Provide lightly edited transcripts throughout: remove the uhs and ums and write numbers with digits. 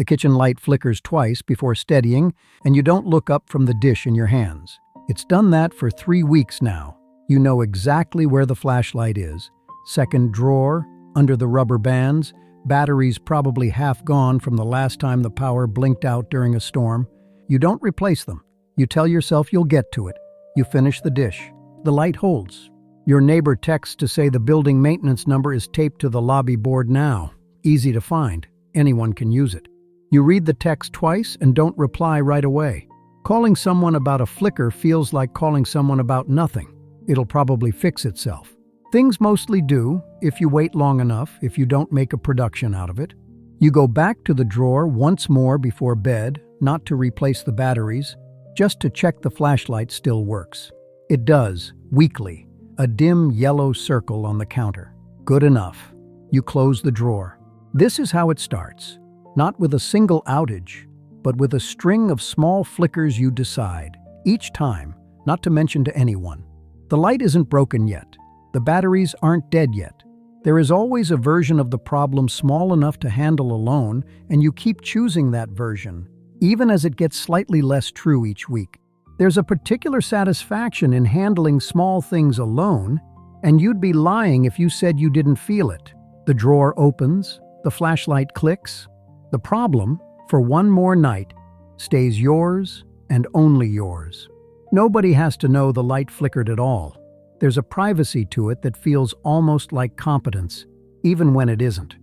The kitchen light flickers twice before steadying, and you don't look up from the dish in your hands. It's done that for 3 weeks now. You know exactly where the flashlight is. Second drawer, under the rubber bands, batteries probably half gone from the last time the power blinked out during a storm. You don't replace them. You tell yourself you'll get to it. You finish the dish. The light holds. Your neighbor texts to say the building maintenance number is taped to the lobby board now. Easy to find. Anyone can use it. You read the text twice and don't reply right away. Calling someone about a flicker feels like calling someone about nothing. It'll probably fix itself. Things mostly do, if you wait long enough, if you don't make a production out of it. You go back to the drawer once more before bed, not to replace the batteries, just to check the flashlight still works. It does, weakly, a dim yellow circle on the counter. Good enough. You close the drawer. This is how it starts. Not with a single outage, but with a string of small flickers you decide, each time, not to mention to anyone. The light isn't broken yet. The batteries aren't dead yet. There is always a version of the problem small enough to handle alone, and you keep choosing that version, even as it gets slightly less true each week. There's a particular satisfaction in handling small things alone, and you'd be lying if you said you didn't feel it. The drawer opens, the flashlight clicks. The problem, for one more night, stays yours and only yours. Nobody has to know the light flickered at all. There's a privacy to it that feels almost like competence, even when it isn't.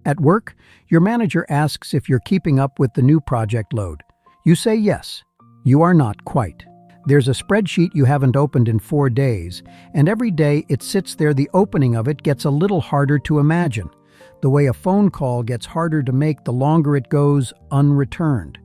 At work, your manager asks if you're keeping up with the new project load. You say yes. You are not quite. There's a spreadsheet you haven't opened in 4 days, and every day it sits there, the opening of it gets a little harder to imagine. The way a phone call gets harder to make the longer it goes unreturned.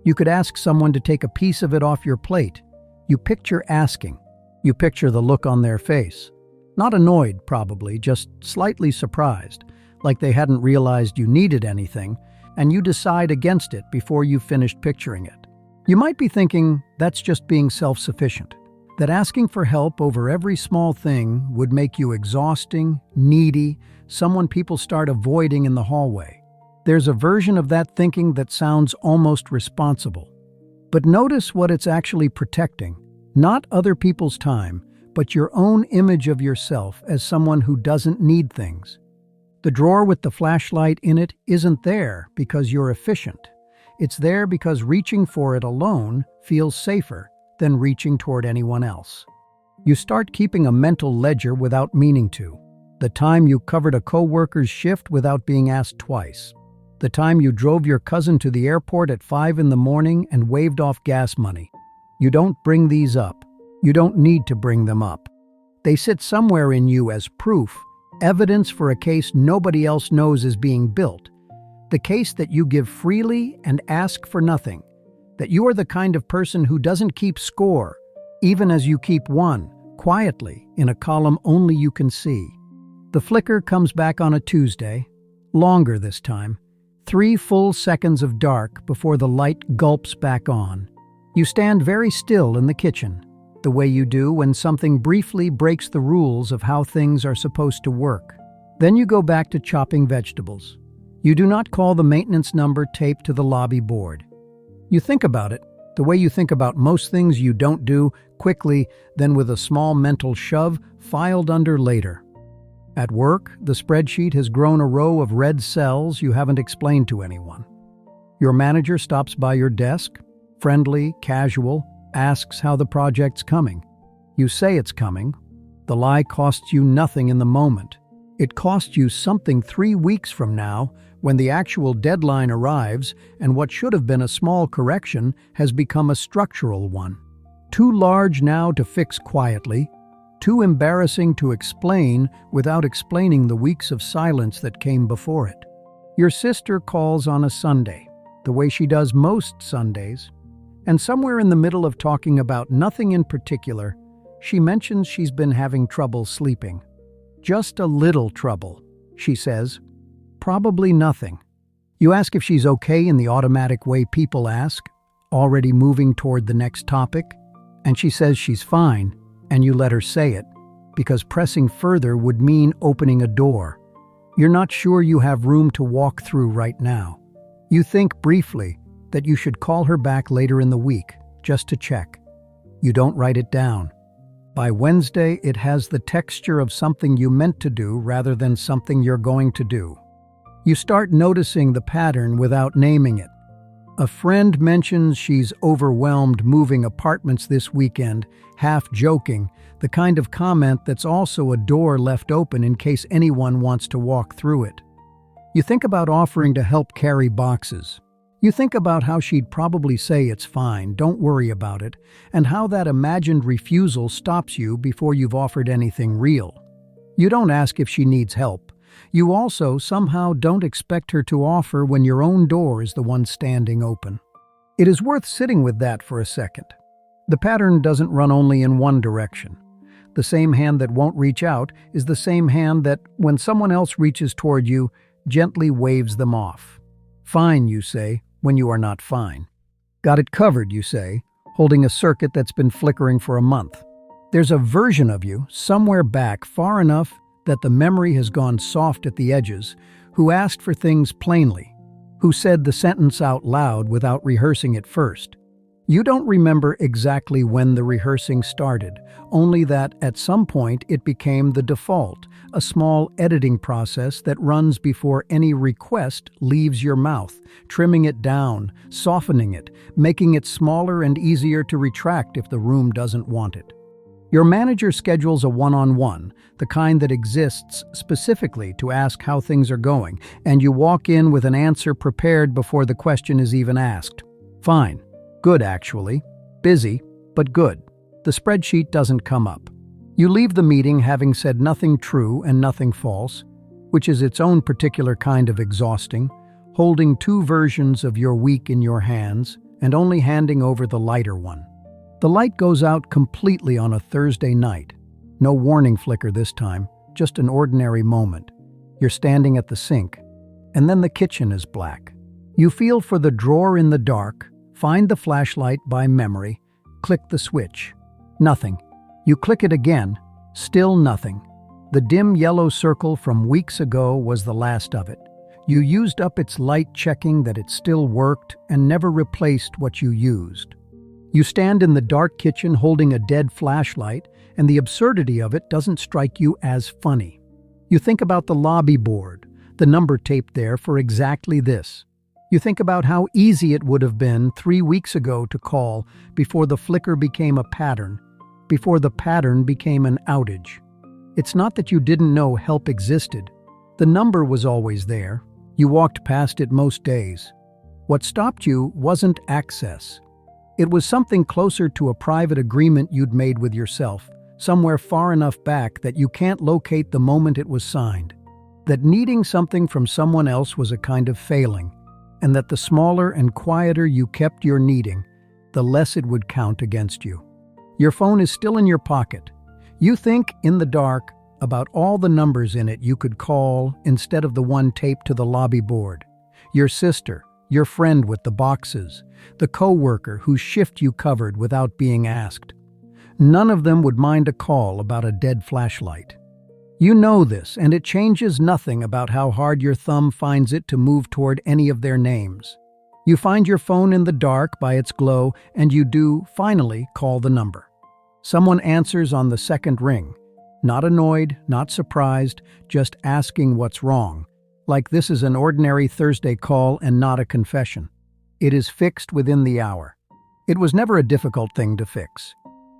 You could ask someone to take a piece of it off your plate. You picture asking. You picture the look on their face. Not annoyed, probably, just slightly surprised, like they hadn't realized you needed anything, and you decide against it before you've finished picturing it. You might be thinking that's just being self-sufficient, that asking for help over every small thing would make you exhausting, needy, someone people start avoiding in the hallway. There's a version of that thinking that sounds almost responsible. But notice what it's actually protecting. Not other people's time, but your own image of yourself as someone who doesn't need things. The drawer with the flashlight in it isn't there because you're efficient. It's there because reaching for it alone feels safer than reaching toward anyone else. You start keeping a mental ledger without meaning to. The time you covered a coworker's shift without being asked twice. The time you drove your cousin to the airport at 5 in the morning and waved off gas money. You don't bring these up. You don't need to bring them up. They sit somewhere in you as proof, evidence for a case nobody else knows is being built. The case that you give freely and ask for nothing. That you are the kind of person who doesn't keep score, even as you keep one, quietly, in a column only you can see. The flicker comes back on a Tuesday, longer this time, 3 full seconds of dark before the light gulps back on. You stand very still in the kitchen, the way you do when something briefly breaks the rules of how things are supposed to work. Then you go back to chopping vegetables. You do not call the maintenance number taped to the lobby board. You think about it, the way you think about most things you don't do, quickly, then with a small mental shove, filed under later. At work, the spreadsheet has grown a row of red cells you haven't explained to anyone. Your manager stops by your desk, friendly, casual, asks how the project's coming. You say it's coming. The lie costs you nothing in the moment. It costs you something 3 weeks from now when the actual deadline arrives and what should have been a small correction has become a structural one. Too large now to fix quietly, too embarrassing to explain without explaining the weeks of silence that came before it. Your sister calls on a Sunday, the way she does most Sundays, and somewhere in the middle of talking about nothing in particular, she mentions she's been having trouble sleeping. Just a little trouble, she says. Probably nothing. You ask if she's okay in the automatic way people ask, already moving toward the next topic, and she says she's fine, and you let her say it, because pressing further would mean opening a door. You're not sure you have room to walk through right now. You think briefly that you should call her back later in the week, just to check. You don't write it down. By Wednesday, it has the texture of something you meant to do rather than something you're going to do. You start noticing the pattern without naming it. A friend mentions she's overwhelmed moving apartments this weekend, half joking, the kind of comment that's also a door left open in case anyone wants to walk through it. You think about offering to help carry boxes. You think about how she'd probably say it's fine, don't worry about it, and how that imagined refusal stops you before you've offered anything real. You don't ask if she needs help. You also somehow don't expect her to offer when your own door is the one standing open. It is worth sitting with that for a second. The pattern doesn't run only in one direction. The same hand that won't reach out is the same hand that, when someone else reaches toward you, gently waves them off. Fine, you say, when you are not fine. Got it covered, you say, holding a circuit that's been flickering for a month. There's a version of you, somewhere back far enough that the memory has gone soft at the edges, who asked for things plainly, who said the sentence out loud without rehearsing it first. You don't remember exactly when the rehearsing started, only that at some point it became the default, a small editing process that runs before any request leaves your mouth, trimming it down, softening it, making it smaller and easier to retract if the room doesn't want it. Your manager schedules a one-on-one, the kind that exists specifically to ask how things are going, and you walk in with an answer prepared before the question is even asked. Fine. Good, actually. Busy, but good. The spreadsheet doesn't come up. You leave the meeting having said nothing true and nothing false, which is its own particular kind of exhausting, holding two versions of your week in your hands and only handing over the lighter one. The light goes out completely on a Thursday night. No warning flicker this time, just an ordinary moment. You're standing at the sink, and then the kitchen is black. You feel for the drawer in the dark, find the flashlight by memory, click the switch. Nothing. You click it again, still nothing. The dim yellow circle from weeks ago was the last of it. You used up its light checking that it still worked and never replaced what you used. You stand in the dark kitchen holding a dead flashlight, and the absurdity of it doesn't strike you as funny. You think about the lobby board, the number taped there for exactly this. You think about how easy it would have been 3 weeks ago to call before the flicker became a pattern, before the pattern became an outage. It's not that you didn't know help existed. The number was always there. You walked past it most days. What stopped you wasn't access. It was something closer to a private agreement you'd made with yourself, somewhere far enough back that you can't locate the moment it was signed. That needing something from someone else was a kind of failing, and that the smaller and quieter you kept your needing, the less it would count against you. Your phone is still in your pocket. You think, in the dark, about all the numbers in it you could call instead of the one taped to the lobby board. Your sister, your friend with the boxes, the coworker whose shift you covered without being asked. None of them would mind a call about a dead flashlight. You know this, and it changes nothing about how hard your thumb finds it to move toward any of their names. You find your phone in the dark by its glow, and you do, finally, call the number. Someone answers on the second ring. Not annoyed, not surprised, just asking what's wrong. Like this is an ordinary Thursday call and not a confession. It is fixed within the hour. It was never a difficult thing to fix.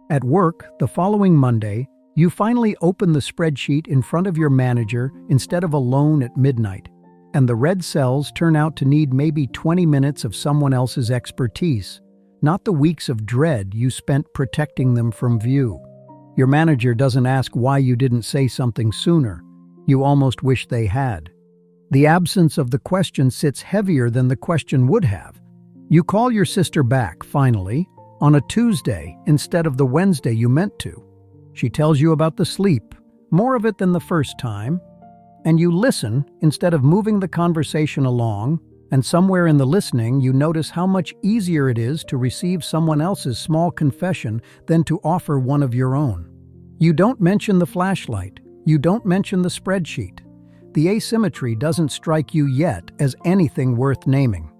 At work, the following Monday, you finally open the spreadsheet in front of your manager instead of alone at midnight, and the red cells turn out to need maybe 20 minutes of someone else's expertise, not the weeks of dread you spent protecting them from view. Your manager doesn't ask why you didn't say something sooner. You almost wish they had. The absence of the question sits heavier than the question would have. You call your sister back, finally, on a Tuesday instead of the Wednesday you meant to. She tells you about the sleep, more of it than the first time, and you listen instead of moving the conversation along, and somewhere in the listening you notice how much easier it is to receive someone else's small confession than to offer one of your own. You don't mention the flashlight. You don't mention the spreadsheet. The asymmetry doesn't strike you yet as anything worth naming.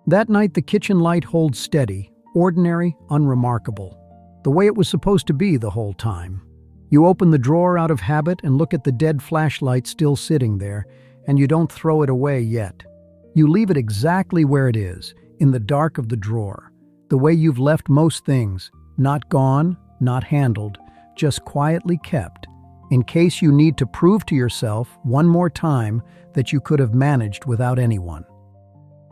That night, the kitchen light holds steady, ordinary, unremarkable, the way it was supposed to be the whole time. You open the drawer out of habit and look at the dead flashlight still sitting there, and you don't throw it away yet. You leave it exactly where it is, in the dark of the drawer, the way you've left most things, not gone, not handled, just quietly kept, in case you need to prove to yourself one more time that you could have managed without anyone.